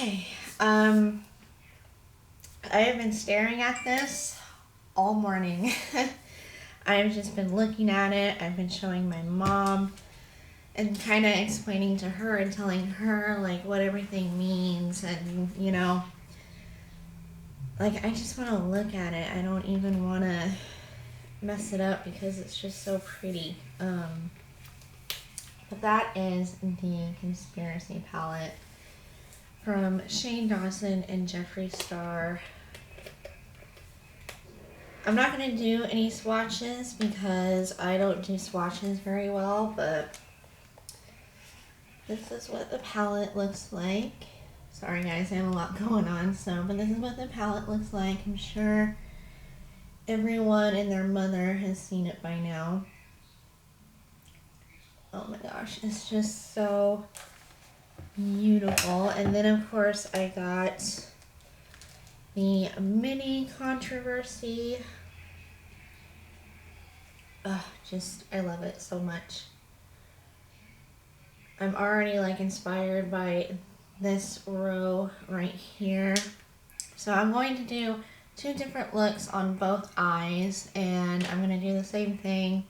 Okay, I have been staring at this all morning. I've just been looking at it. I've been showing my mom and kind of explaining to her and telling her like what everything means, and like I just want to look at it. I don't even want to mess it up because it's just so pretty. But that is the Conspiracy palette from Shane Dawson and Jeffree Star. I'm not going to do any swatches because I don't do swatches very well, but this is what the palette looks like. Sorry guys, I have a lot going on, but this is what the palette looks like. I'm sure everyone and their mother has seen it by now. Oh my gosh, it's just so beautiful. And then of course I got the mini controversy. I love it so much. I'm already like inspired by this row right here. So I'm going to do 2 different looks on both eyes, and I'm going to do the same thing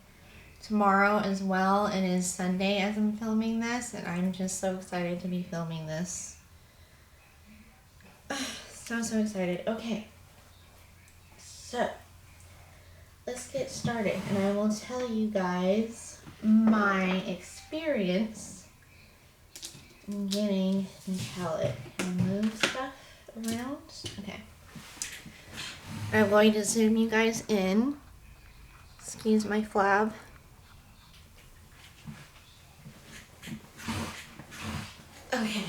tomorrow as well. It is Sunday as I'm filming this, and I'm just so excited to be filming this. So excited. Okay, so let's get started, and I will tell you guys my experience in getting the palette. Can I move stuff around? Okay. I'm going to zoom you guys in. Excuse my flab. Okay.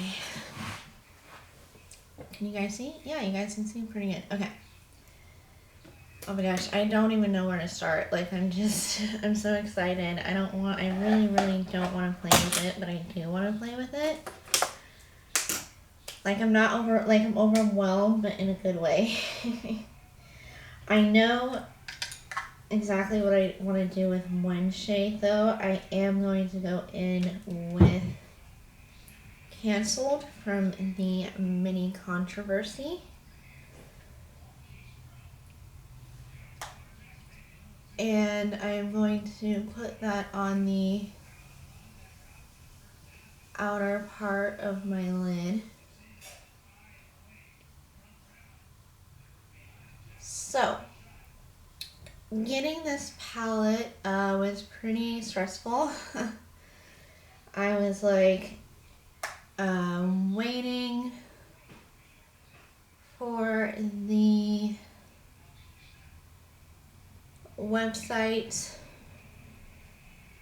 Can you guys see? Yeah, you guys can see pretty good. Okay. Oh my gosh, I don't even know where to start. Like, I'm so excited. I really don't want to play with it, but I do want to play with it. Like, I'm overwhelmed, but in a good way. I know exactly what I want to do with one shade, though. I am going to go in with Canceled from the mini controversy. And I am going to put that on the outer part of my lid. So, getting this palette was pretty stressful. I was like waiting for the website,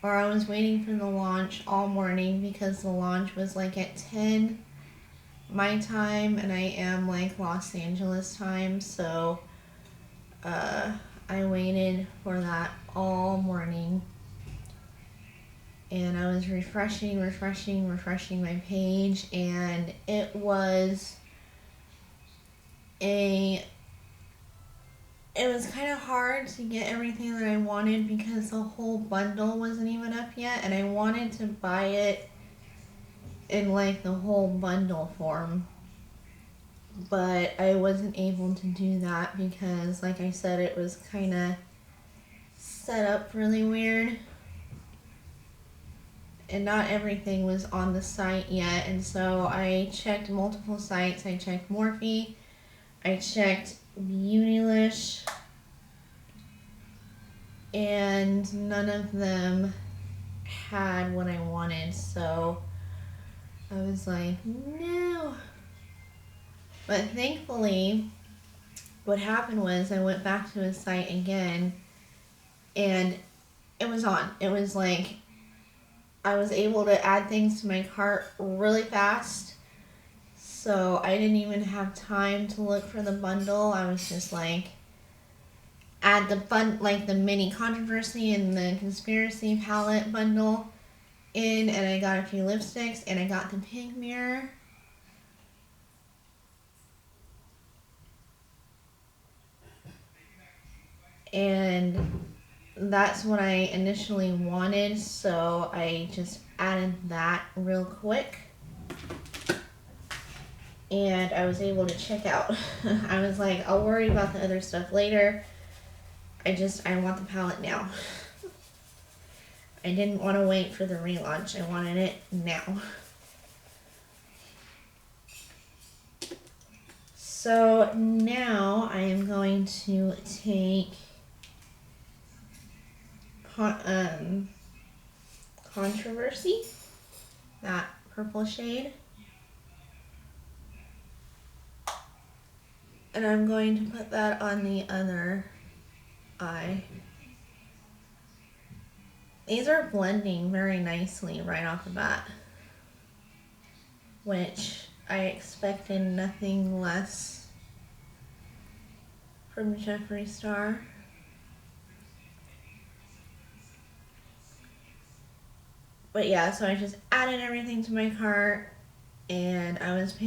or I was waiting for the launch all morning because the launch was like at 10 my time, and I am like Los Angeles time, so I waited for that all morning, and I was refreshing my page, and it was kind of hard to get everything that I wanted because the whole bundle wasn't even up yet, and I wanted to buy it in like the whole bundle form, but I wasn't able to do that because, like I said, it was kind of set up really weird, and not everything was on the site yet. And so I checked multiple sites. I checked Morphe, I checked Beautylish, and none of them had what I wanted, so I was like, no. But thankfully, what happened was I went back to his site again, and it was on. It was like I was able to add things to my cart really fast, so I didn't even have time to look for the bundle. I was just like, add the mini controversy and the conspiracy palette bundle in, and I got a few lipsticks, and I got the pink mirror. And that's what I initially wanted, so I just added that real quick. and I was able to check out. I was like, I'll worry about the other stuff later. I want the palette now. I didn't want to wait for the relaunch. I wanted it now. So now I am going to take Controversy, that purple shade, and I'm going to put that on the other eye. These are blending very nicely right off the bat, which I expected nothing less from Jeffree Star. But yeah, so I just added everything to my cart, and I was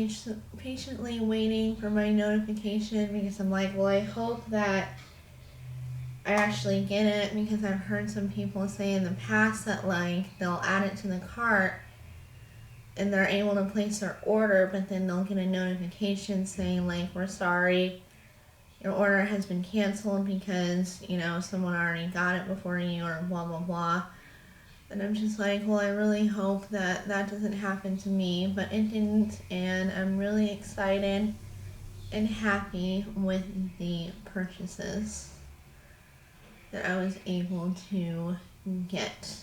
patiently waiting for my notification because I'm like, well, I hope that I actually get it, because I've heard some people say in the past that like they'll add it to the cart and they're able to place their order, but then they'll get a notification saying like, we're sorry, your order has been canceled because, you know, someone already got it before you, or blah blah blah. And I'm just like, well, I really hope that that doesn't happen to me, but it didn't, and I'm really excited and happy with the purchases that I was able to get.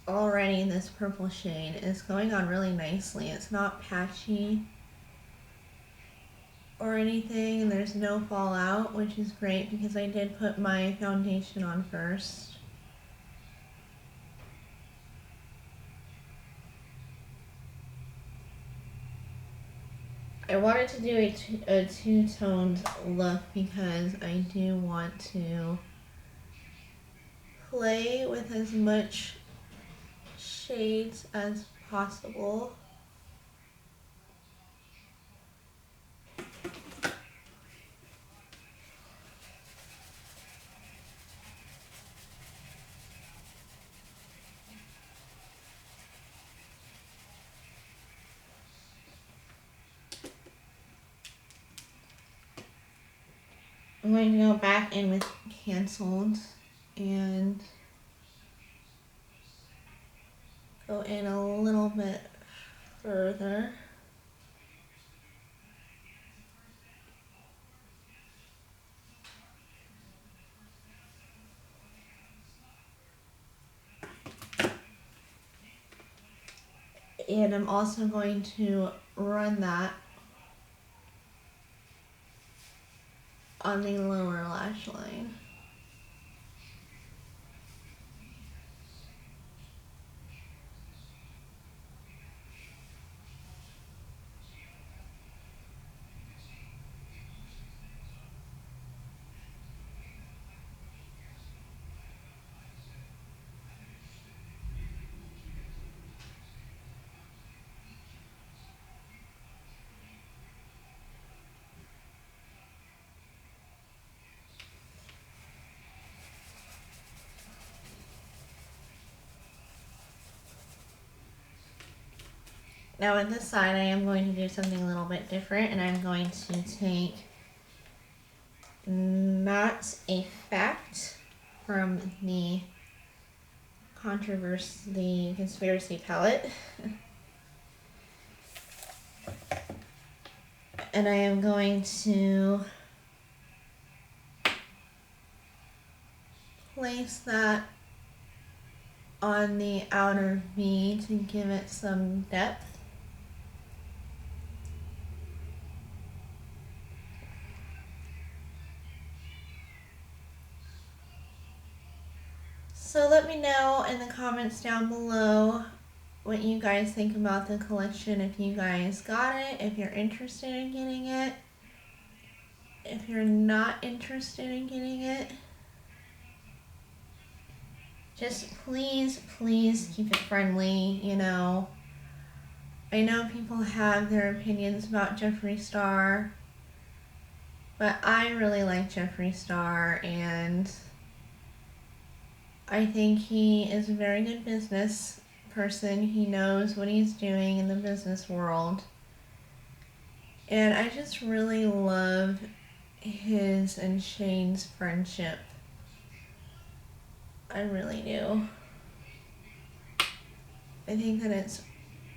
Already this purple shade is going on really nicely. It's not patchy or anything, and there's no fallout, which is great because I did put my foundation on first. I wanted to do a two-toned look because I do want to play with as much shades as possible. I'm going to go back in with Canceled and go in a little bit further. And I'm also going to run that on the lower lash line. Now on this side, I am going to do something a little bit different, and I'm going to take Not a Fact from the Conspiracy palette. And I am going to place that on the outer V to give it some depth. So let me know in the comments down below what you guys think about the collection, if you guys got it, if you're interested in getting it, if you're not interested in getting it. just please, please keep it friendly, you know. I know people have their opinions about Jeffree Star, but I really like Jeffree Star, and I think he is a very good business person. He knows what he's doing in the business world. And I just really love his and Shane's friendship. I really do. I think that it's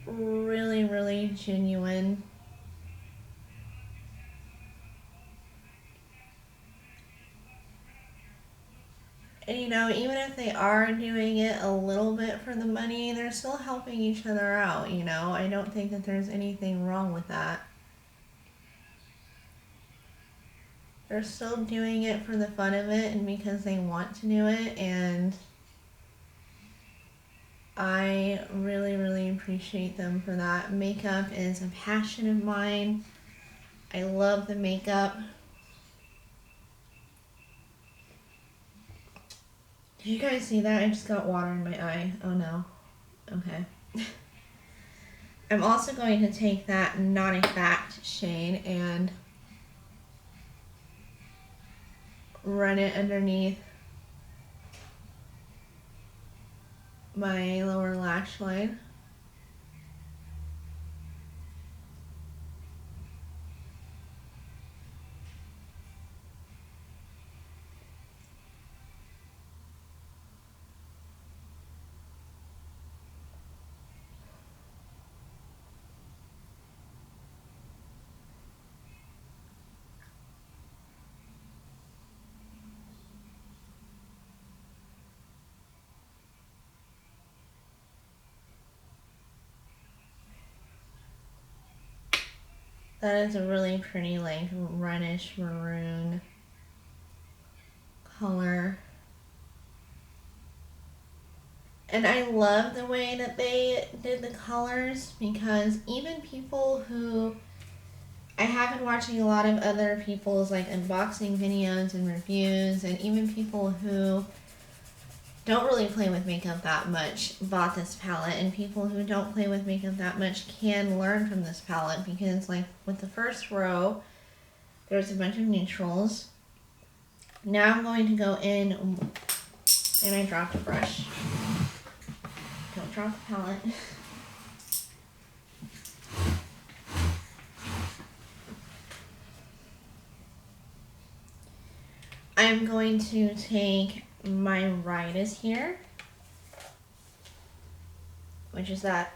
really, really genuine. And you know, even if they are doing it a little bit for the money, they're still helping each other out, you know? I don't think that there's anything wrong with that. They're still doing it for the fun of it and because they want to do it, and I really, really appreciate them for that. Makeup is a passion of mine. I love the makeup. Did you guys see that? I just got water in my eye. Oh no. Okay. I'm also going to take that Not a Fact shade and run it underneath my lower lash line. That is a really pretty, like, reddish maroon color. And I love the way that they did the colors, because even people who, I have been watching a lot of other people's like unboxing videos and reviews, and even people who don't really play with makeup that much bought this palette, and people who don't play with makeup that much can learn from this palette, because like with the first row, there's a bunch of neutrals. Now I'm going to go in, and I dropped a brush. Don't drop the palette. I'm going to take my Rhydis here, which is that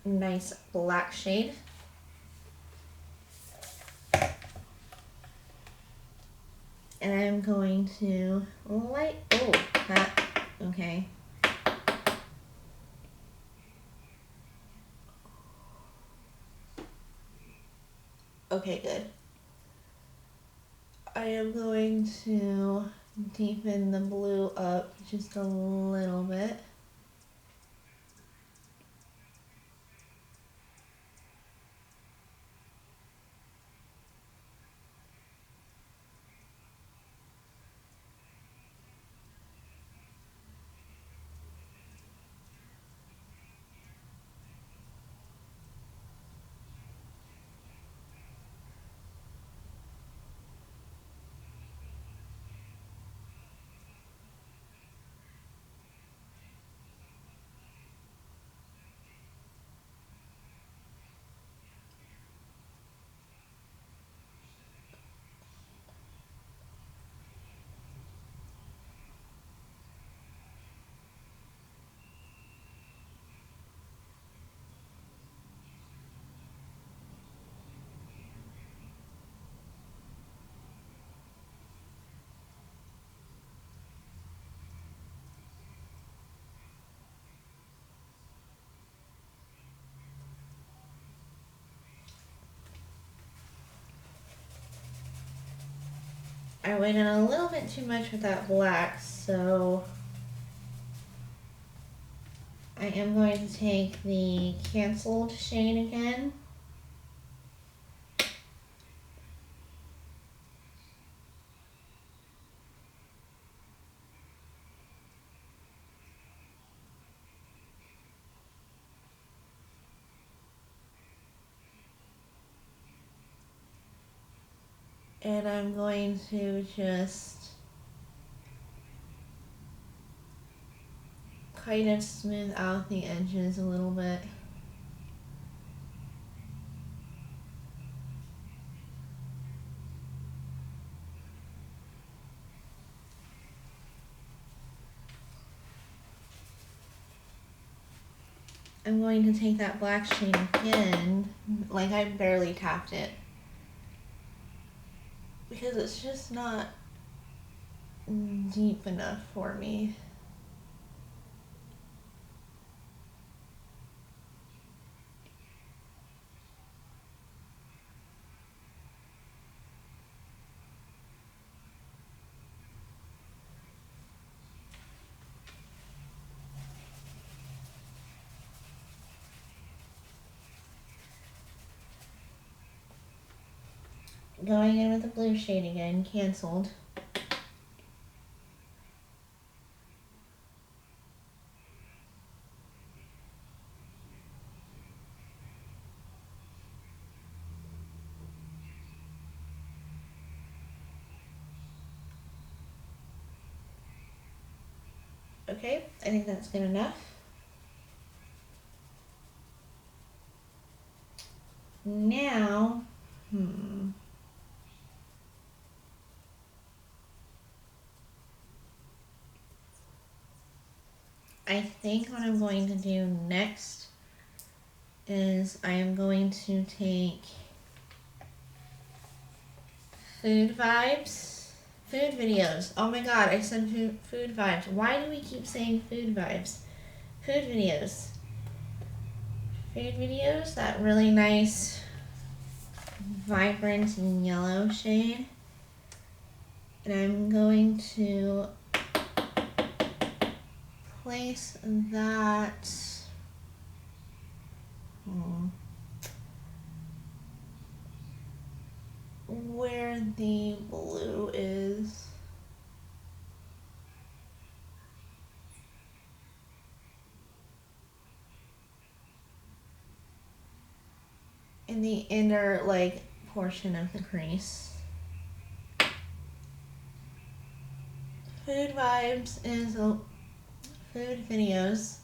nice black shade. And I'm going to okay. Okay, good. I am going to deepen the blue up just a little bit. I went in a little bit too much with that black, so I am going to take the Canceled shade again. And I'm going to just kind of smooth out the edges a little bit. I'm going to take that black shade again, like I barely tapped it, because it's just not deep enough for me. Going in with the blue shade again, canceled. Okay, I think that's good enough. Now, I think what I'm going to do next is I am going to take Food Vibes, Food Videos. Oh my god, I said food Vibes. Why do we keep saying Food Vibes? Food Videos. Food Videos, that really nice, vibrant yellow shade. And I'm going to place that where the blue is. In the inner, like, portion of the crease. Food Videos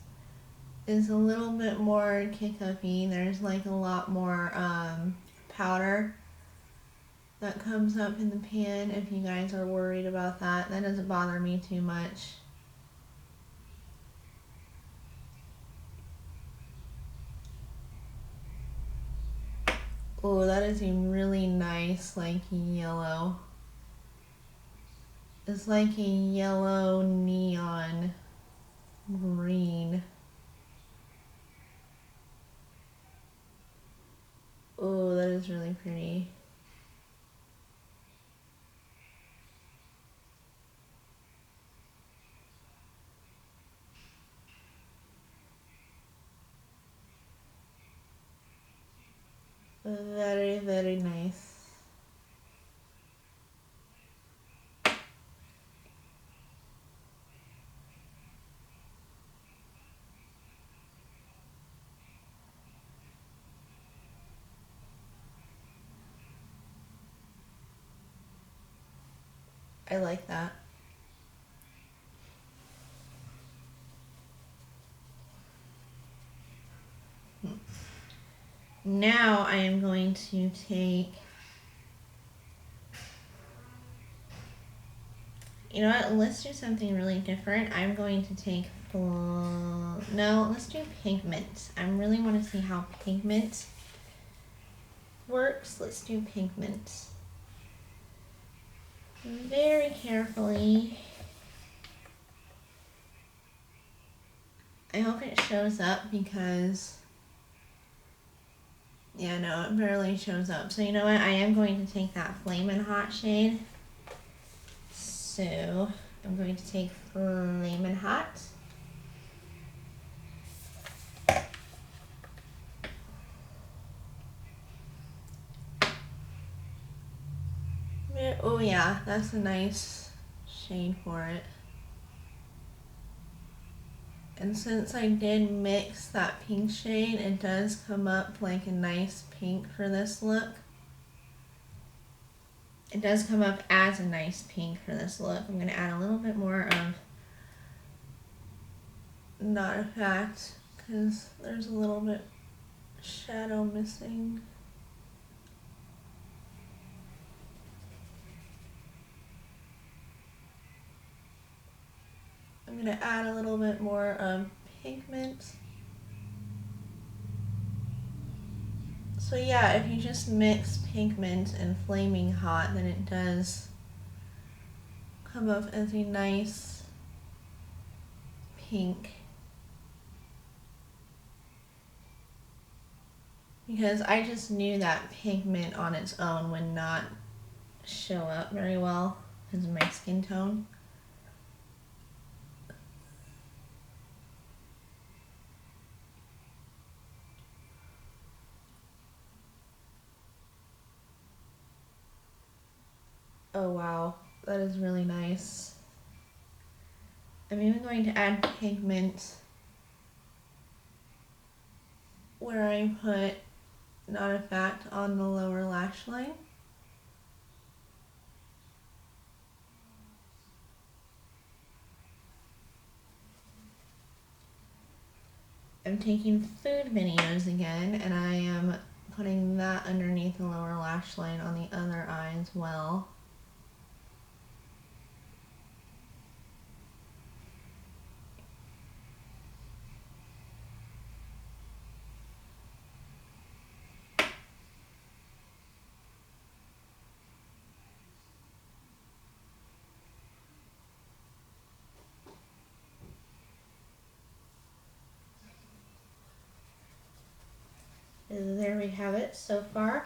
is a little bit more kick-uppy. There's like a lot more powder that comes up in the pan. If you guys are worried about that, that doesn't bother me too much. Oh, that is a really nice, like, yellow. It's like a yellow neon green. Oh, that is really pretty. Very, very nice. I like that. Now I am going to take, you know what, let's do something really different. I'm going to take, no, let's do pigment. I really want to see how pigment works. Let's do pigment. Very carefully. I hope it shows up because, yeah, no, it barely shows up. So you know what, I am going to take that Flamin' Hot shade. So I'm going to take Flamin' Hot. Oh yeah, that's a nice shade for it. And since I did mix that pink shade, it does come up like a nice pink for this look. it does come up as a nice pink for this look. I'm going to add a little bit more of Not a Fact because there's a little bit shadow missing. I'm going to add a little bit more of pigment. So yeah, if you just mix pigment and Flaming Hot, then it does come up as a nice pink. Because I just knew that pigment on its own would not show up very well as my skin tone. Oh wow, that is really nice. I'm even going to add pigment where I put Not a Fact on the lower lash line. I'm taking food videos again, and I am putting that underneath the lower lash line on the other eye as well. There we have it so far.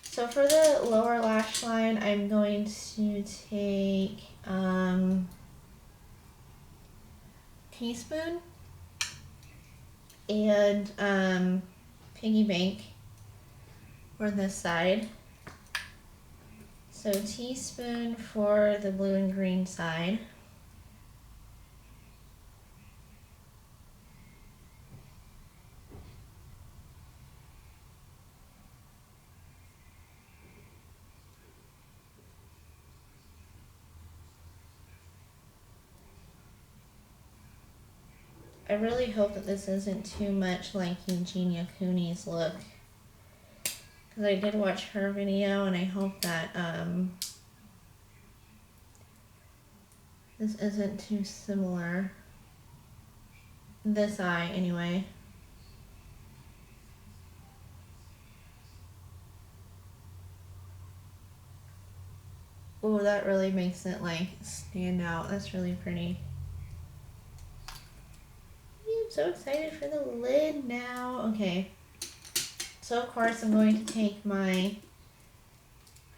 So for the lower lash line, I'm going to take teaspoon and piggy bank for this side. So teaspoon for the blue and green side. I really hope that this isn't too much like Eugenia Cooney's look, because I did watch her video, and I hope that this isn't too similar. This eye, anyway. Oh, that really makes it like stand out. That's really pretty. I'm so excited for the lid now. Okay. So of course I'm going to take my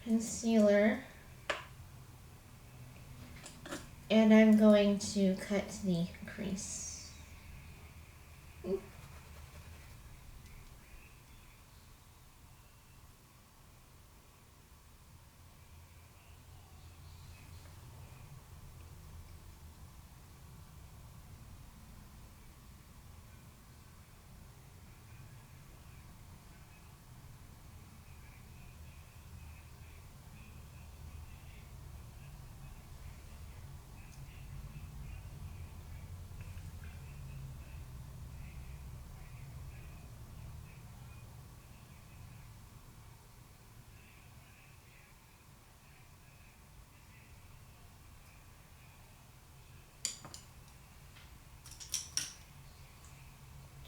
concealer and I'm going to cut the crease.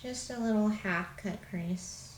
Just a little half cut crease.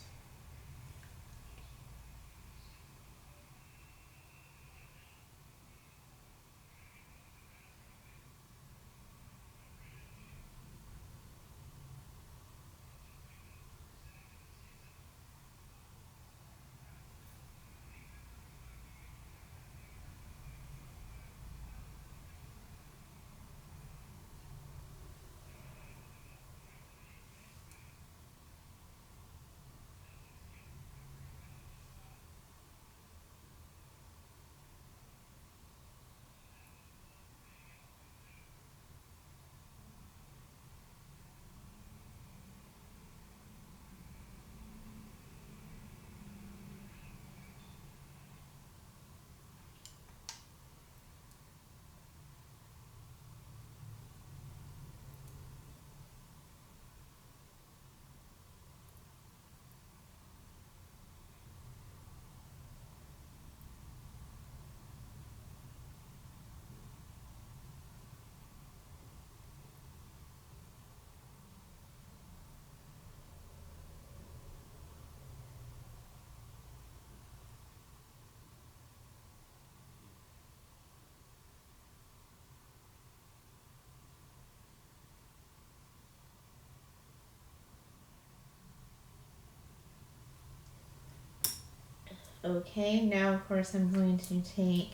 okay. Now, of course, I'm going to take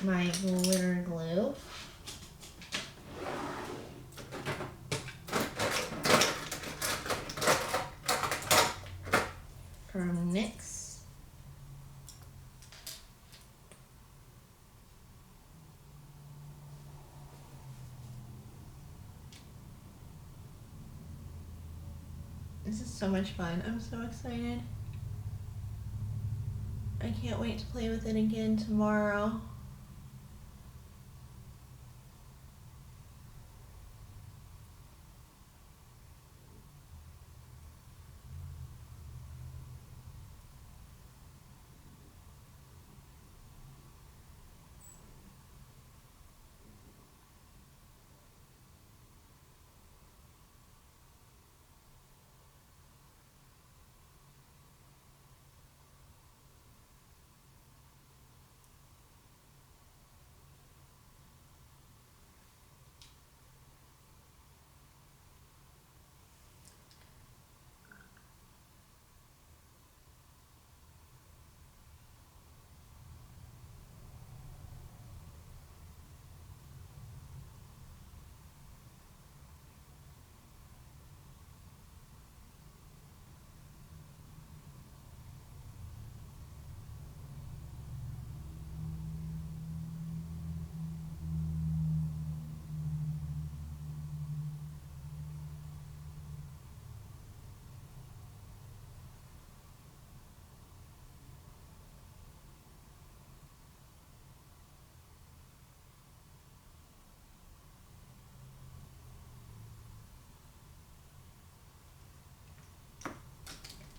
my glitter glue. From NYX. This is so much fun. I'm so excited. I can't wait to play with it again tomorrow.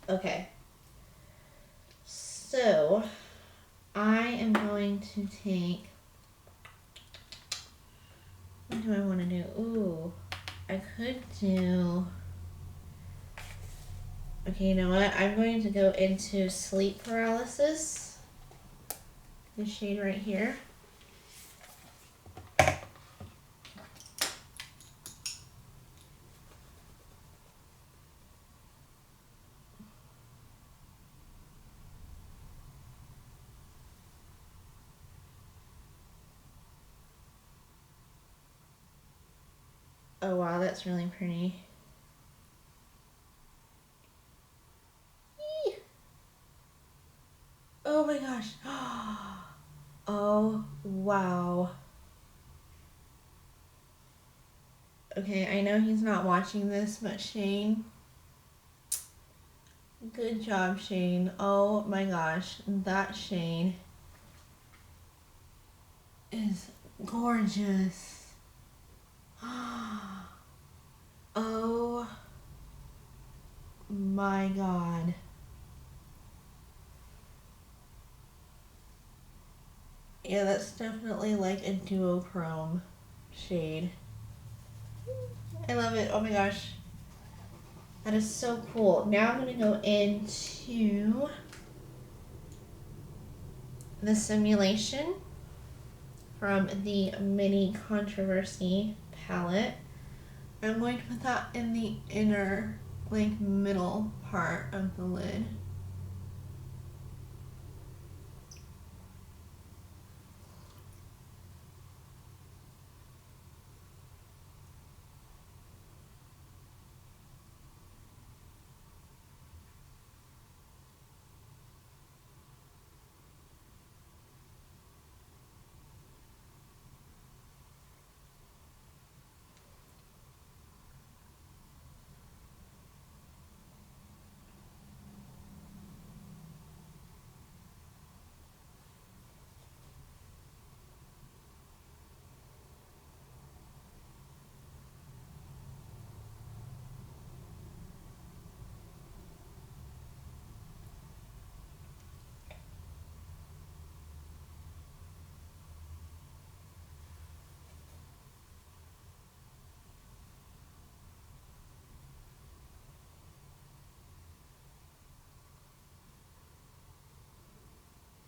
Okay. So, I am going to take, what do I want to do? Ooh, I could do, okay, you know what? I'm going to go into Sleep Paralysis. This shade right here. Oh wow, that's really pretty. Eee. Oh my gosh. Oh wow. Okay, I know he's not watching this, but Shane, good job, Shane. Oh my gosh, that Shane is gorgeous. Oh my god. Yeah, that's definitely like a duochrome shade. I love it. Oh my gosh. That is so cool. Now I'm going to go into the Simulation from the Mini Controversy palette. I'm going to put that in the inner, like, middle part of the lid.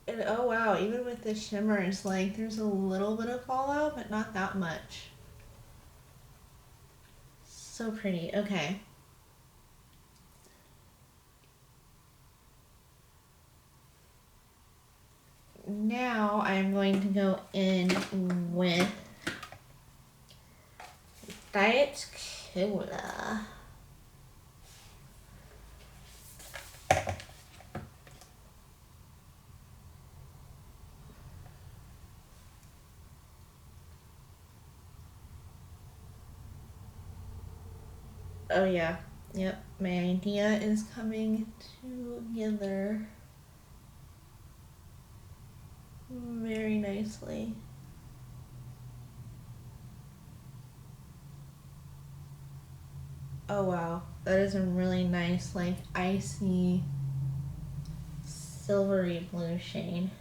And oh wow, even with the shimmers, like there's a little bit of fallout, but not that much. So pretty. Okay. now I'm going to go in with Diet Cola. Oh yeah, yep, my idea is coming together very nicely. Oh wow, that is a really nice, like, icy, silvery blue shade.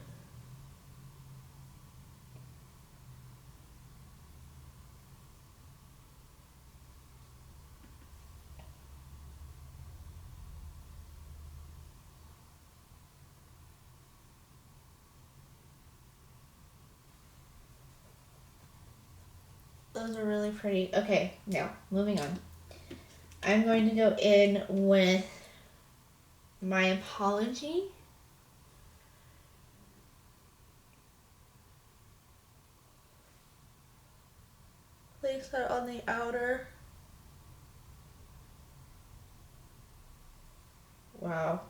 Those are really pretty. Okay, now, moving on. I'm going to go in with My Apology. Place that on the outer. Wow.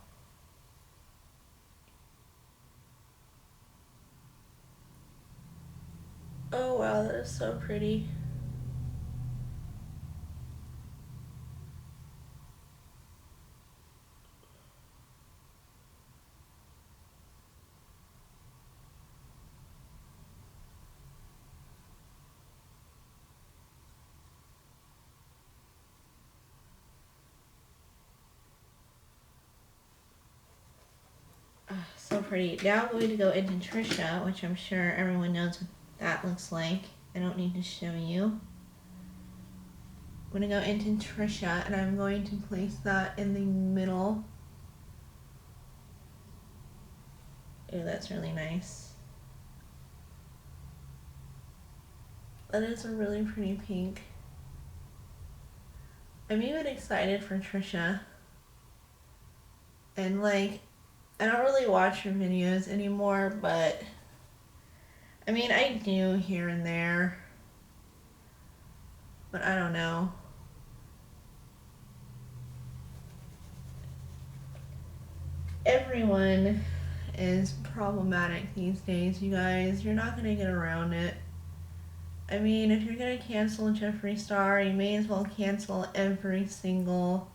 Oh wow, that is so pretty. So pretty. Now I'm going to go into Trisha, which I'm sure everyone knows what that looks like. I don't need to show you. I'm going to go into Trisha, and I'm going to place that in the middle. Ooh, that's really nice. That is a really pretty pink. I'm even excited for Trisha. And like, I don't really watch her videos anymore, but I mean, I do here and there, but I don't know. Everyone is problematic these days, you guys. You're not gonna get around it. I mean, if you're gonna cancel Jeffree Star, you may as well cancel every single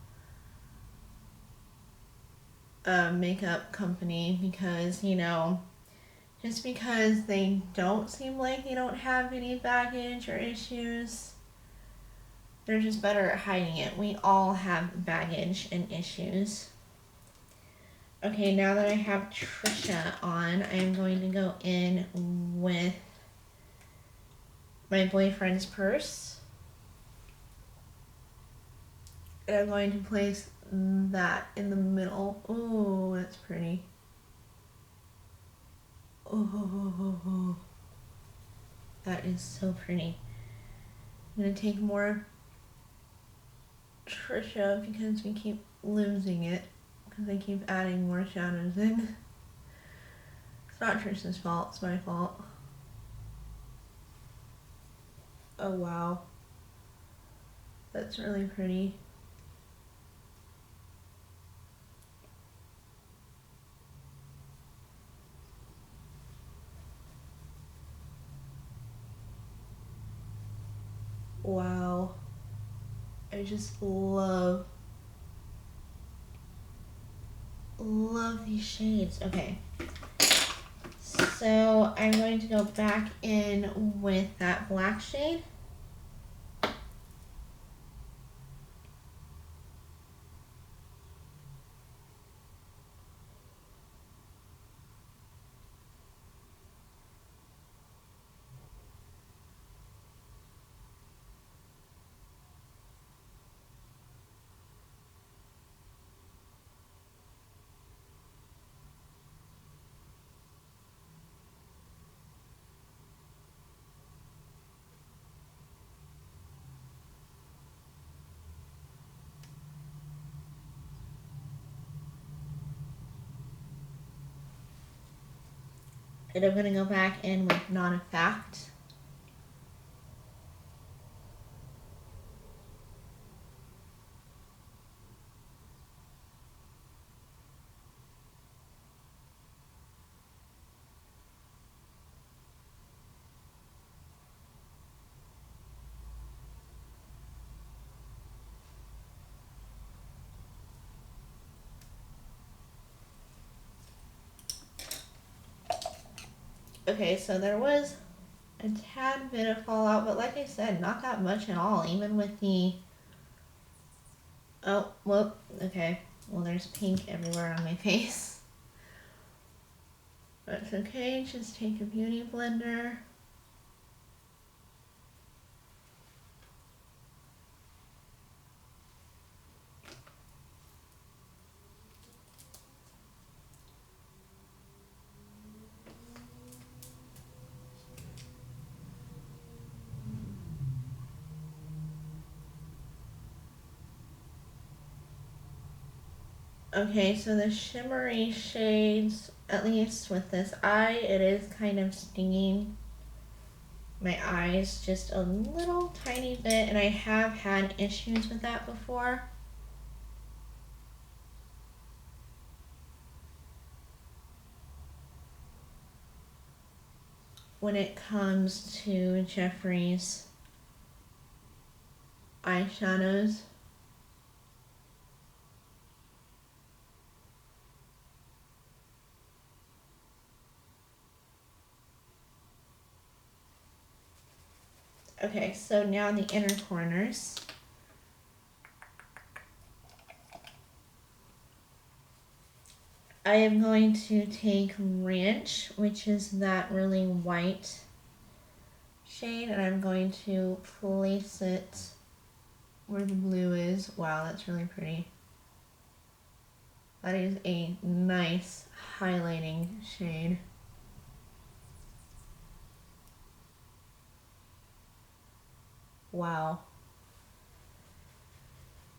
makeup company, because, you know, just because they don't seem like they don't have any baggage or issues, they're just better at hiding it. We all have baggage and issues. Okay, now that I have Trisha on, I'm going to go in with My Boyfriend's Purse. And I'm going to place that in the middle. Oh, that's pretty. Oh, that is so pretty. I'm going to take more Trisha because we keep losing it. Because I keep adding more shadows in. It's not Trisha's fault, it's my fault. Oh wow. That's really pretty. Wow. I just love these shades. Okay. So I'm going to go back in with that black shade. And I'm going to go back in with Not a Fact. Okay, so there was a tad bit of fallout, but like I said, not that much at all, even with the... Oh, whoop, okay. Well, there's pink everywhere on my face. But it's okay, just take a beauty blender. Okay, so the shimmery shades, at least with this eye, it is kind of stinging my eyes just a little tiny bit, and I have had issues with that before. When it comes to Jeffree's eyeshadows. Okay, so now the inner corners. I am going to take Ranch, which is that really white shade, and I'm going to place it where the blue is. Wow, that's really pretty. That is a nice highlighting shade. Wow.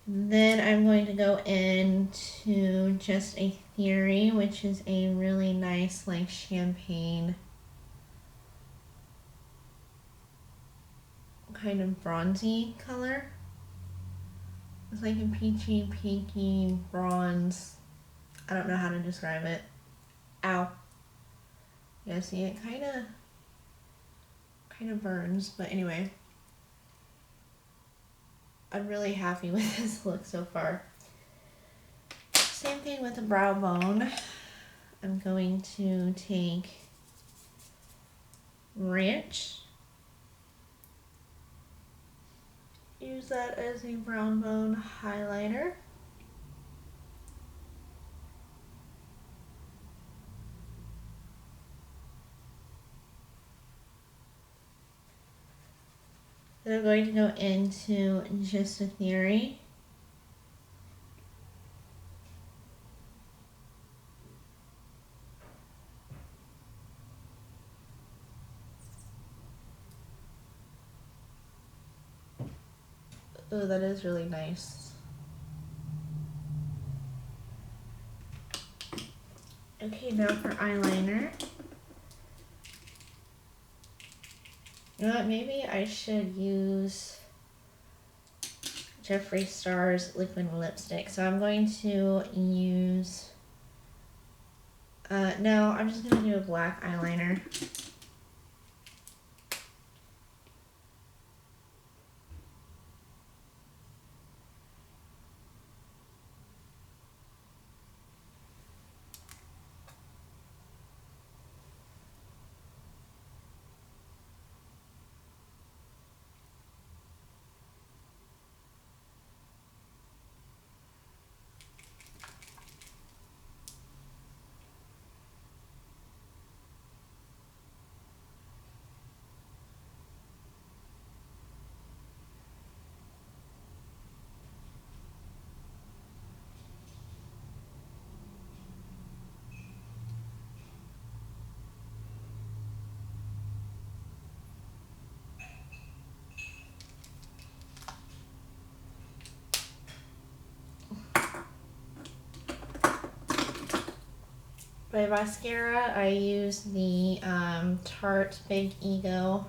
Then I'm going to go into Just a Theory, which is a really nice, like, champagne kind of bronzy color. It's like a peachy, pinky bronze. I don't know how to describe it. Ow. Yeah, see, it kind of burns, but anyway. I'm really happy with this look so far. Same thing with the brow bone. I'm going to take Ranch. Use that as a brown bone highlighter. Then I'm going to go into Just a Theory. Oh, that is really nice. Okay, now for eyeliner. You know what, maybe I should use Jeffree Star's liquid lipstick. So I'm going to use, no, I'm just going to do a black eyeliner. By mascara, I use the Tarte Big Ego.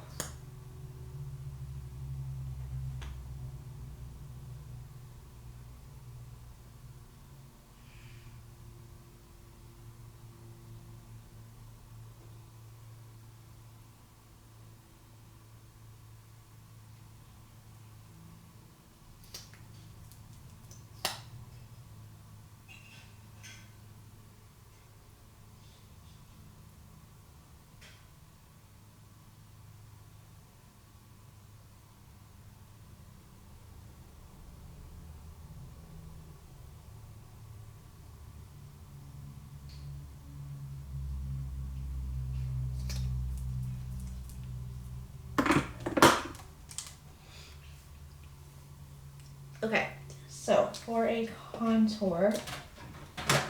Okay, so for a contour,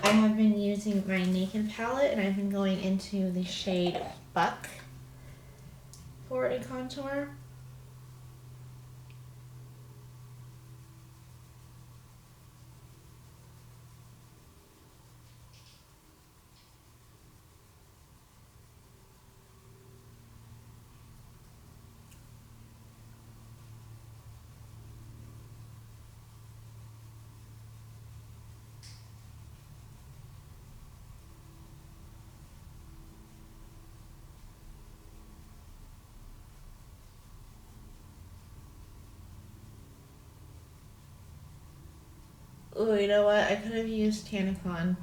I have been using my Naked palette and I've been going into the shade Buck for a contour. Oh, you know what? I could have used Tannicon.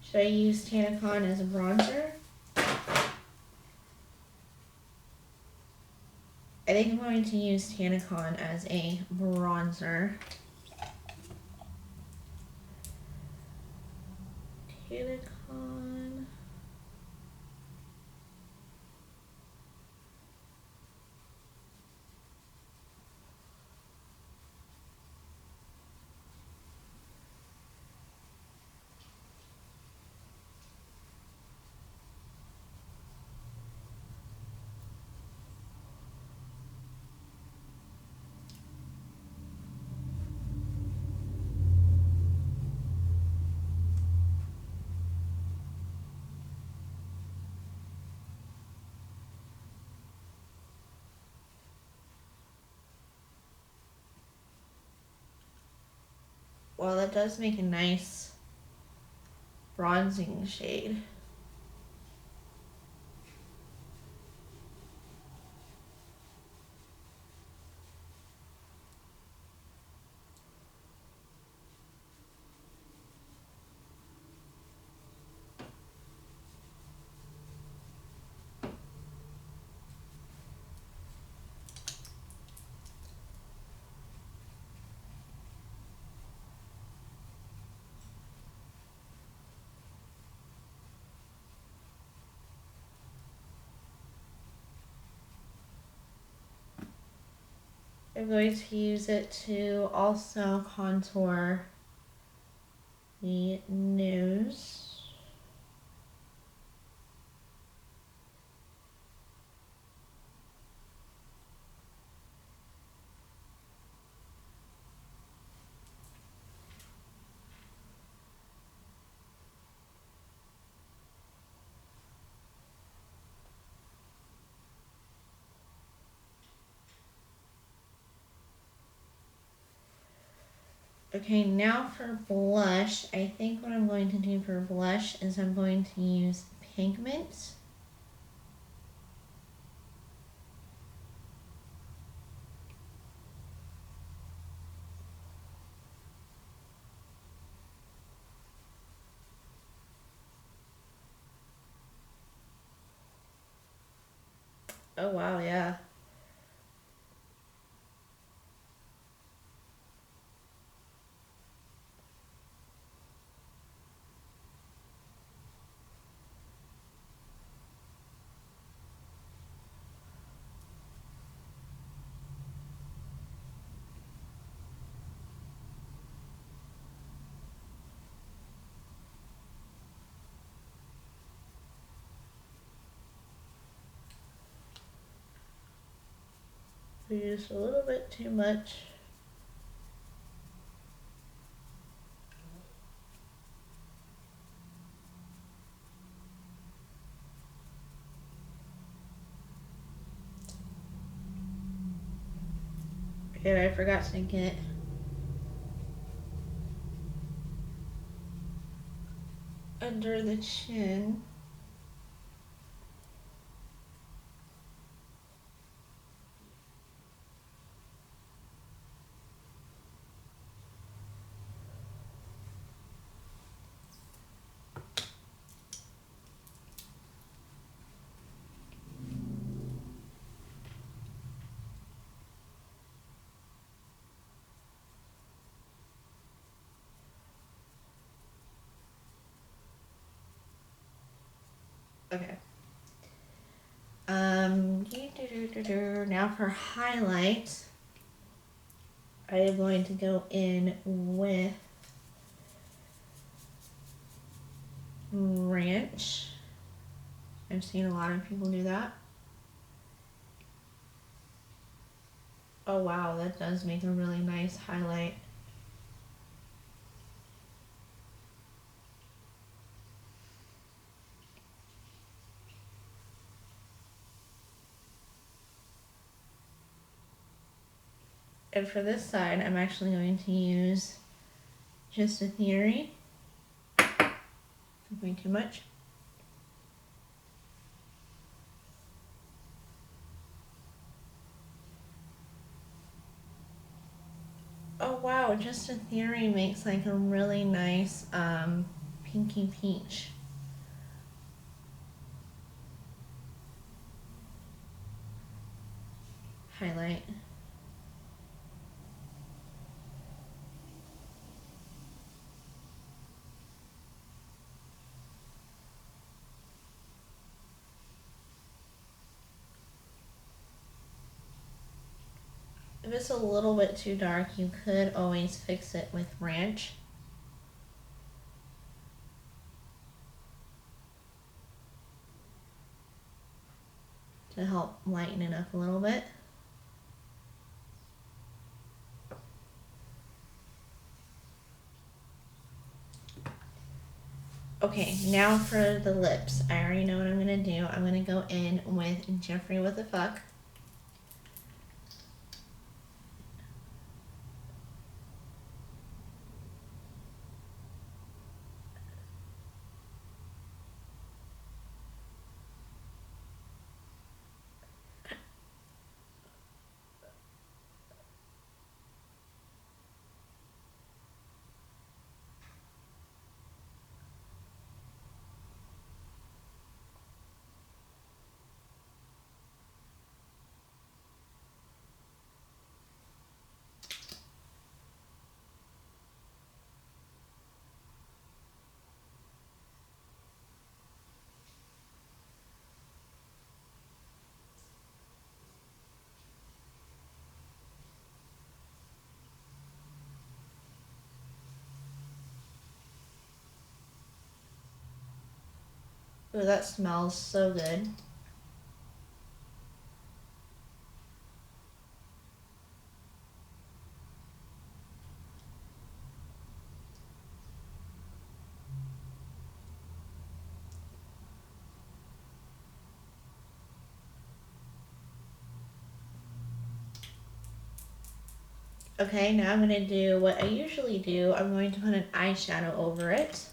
Should I use Tannicon as a bronzer? I think I'm going to use Tannicon as a bronzer. Tannicon. Well, that does make a nice bronzing shade. I'm going to use it to also contour the nose. Okay, now for blush, I think what I'm going to do for blush is I'm going to use Pigment. Oh wow, yeah. We used a little bit too much. Okay, I forgot to get under the chin. Okay. Now for highlight, I am going to go in with ranch. I've seen a lot of people do that. Oh wow, that does make a really nice highlight. And for this side, I'm actually going to use Just a Theory. Way too much. Oh wow, Just a Theory makes like a really nice pinky peach highlight. If it's a little bit too dark, you could always fix it with ranch. To help lighten it up a little bit. Okay, now for the lips. I already know what I'm gonna do. I'm gonna go in with Jeffrey What the Fuck. Ooh, that smells so good. Okay, now I'm gonna do what I usually do. I'm going to put an eyeshadow over it.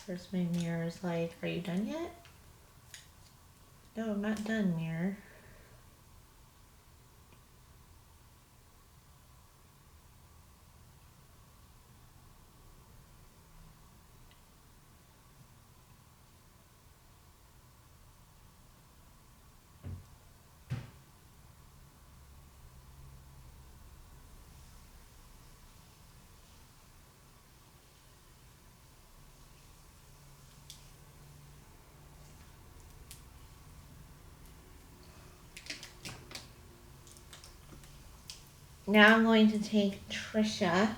First, my mirror is like, are you done yet? No, I'm not done, mirror. Now I'm going to take Trisha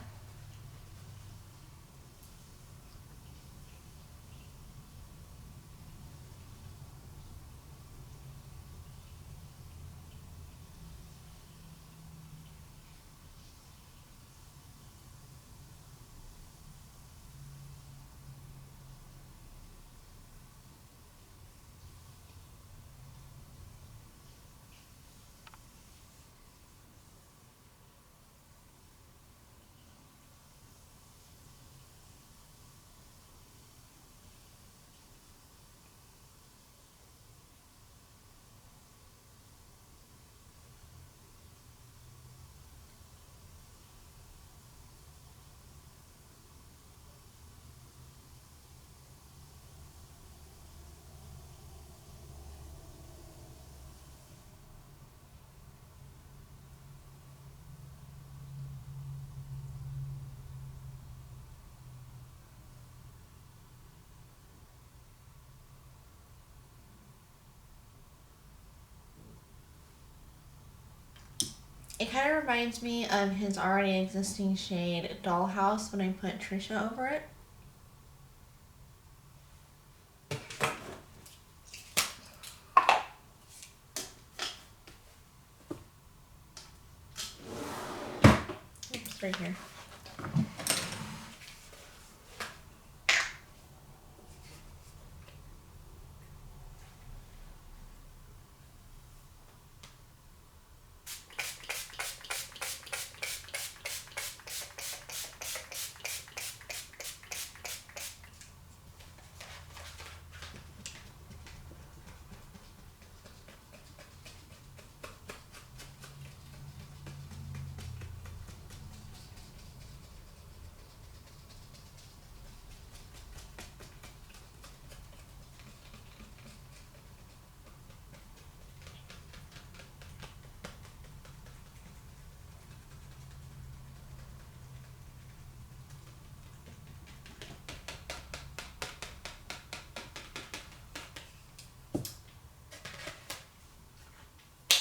It kind of reminds me of his already existing shade Dollhouse when I put Trisha over it. Oops, right here.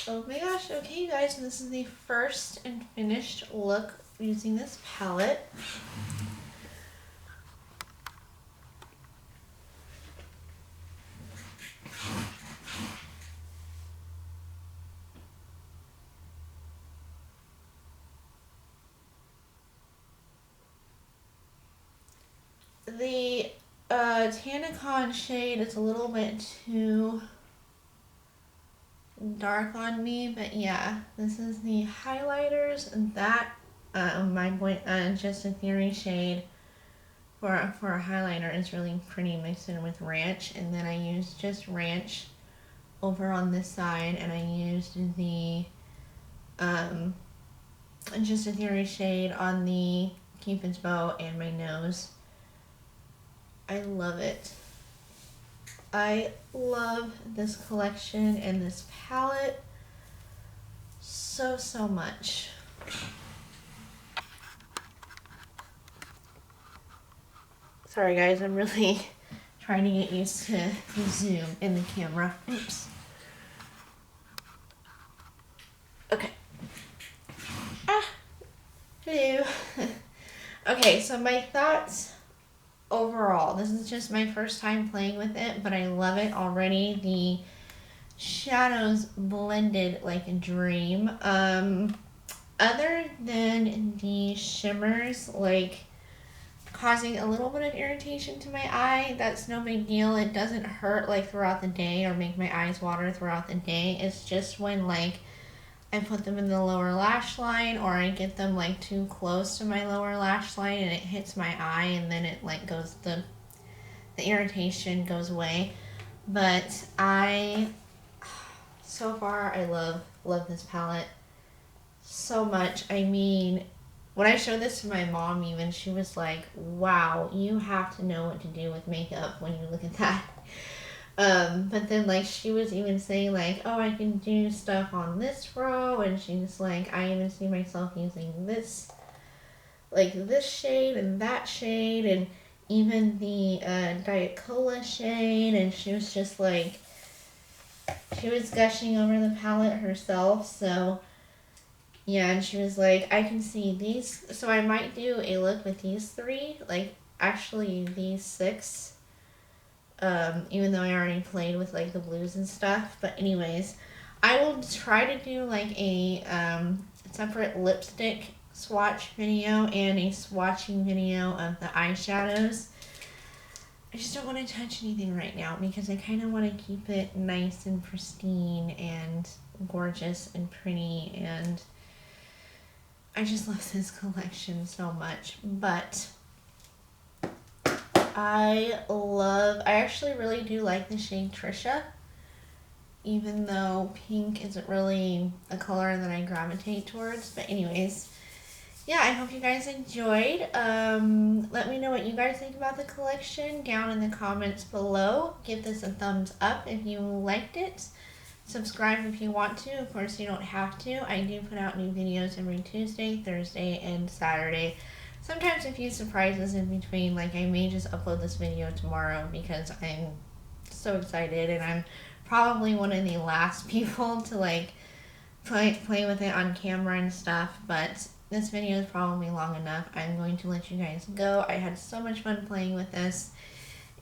Oh my gosh, okay you guys, this is the first and finished look using this palette. The Tanacon shade is a little bit too dark on me, but yeah, this is the highlighters, and that my point Just a Theory shade for a highlighter is really pretty mixed in with Ranch, and then I used just Ranch over on this side, and I used the Just a Theory shade on the Cupid's bow and my nose. I love it. I love this collection and this palette so much. Sorry guys, I'm really trying to get used to the zoom in the camera. Oops. Okay. Hello. Okay, so my thoughts overall. This is just my first time playing with it, but I love it already. The shadows blended like a dream. Other than the shimmers like causing a little bit of irritation to my eye, that's no big deal. It doesn't hurt like throughout the day or make my eyes water throughout the day. It's just when like I put them in the lower lash line, or I get them like too close to my lower lash line and it hits my eye, and then it like goes, the irritation goes away. But so far I love this palette so much. I mean, when I showed this to my mom even, she was like, wow, you have to know what to do with makeup when you look at that. But then like she was even saying like, oh, I can do stuff on this row, and she's like, I even see myself using this, like this shade and that shade, and even the Diet Cola shade, and she was just like, she was gushing over the palette herself. So yeah, and she was like, I can see these, so I might do a look with these three, like actually these six. Even though I already played with like the blues and stuff. But anyways, I will try to do like a separate lipstick swatch video and a swatching video of the eyeshadows. I just don't want to touch anything right now because I kind of want to keep it nice and pristine and gorgeous and pretty, and I just love this collection so much. But I actually really do like the shade Trisha, even though pink isn't really a color that I gravitate towards. But anyways, yeah, I hope you guys enjoyed. Let me know what you guys think about the collection down in the comments below. Give this a thumbs up if you liked it. Subscribe if you want to. Of course, you don't have to. I do put out new videos every Tuesday, Thursday, and Saturday. Sometimes a few surprises in between, like I may just upload this video tomorrow because I'm so excited, and I'm probably one of the last people to like play with it on camera and stuff, but this video is probably long enough. I'm going to let you guys go. I had so much fun playing with this,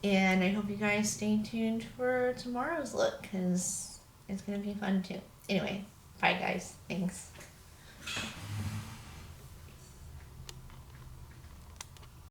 and I hope you guys stay tuned for tomorrow's look, because it's going to be fun too. Anyway, bye guys. Thanks.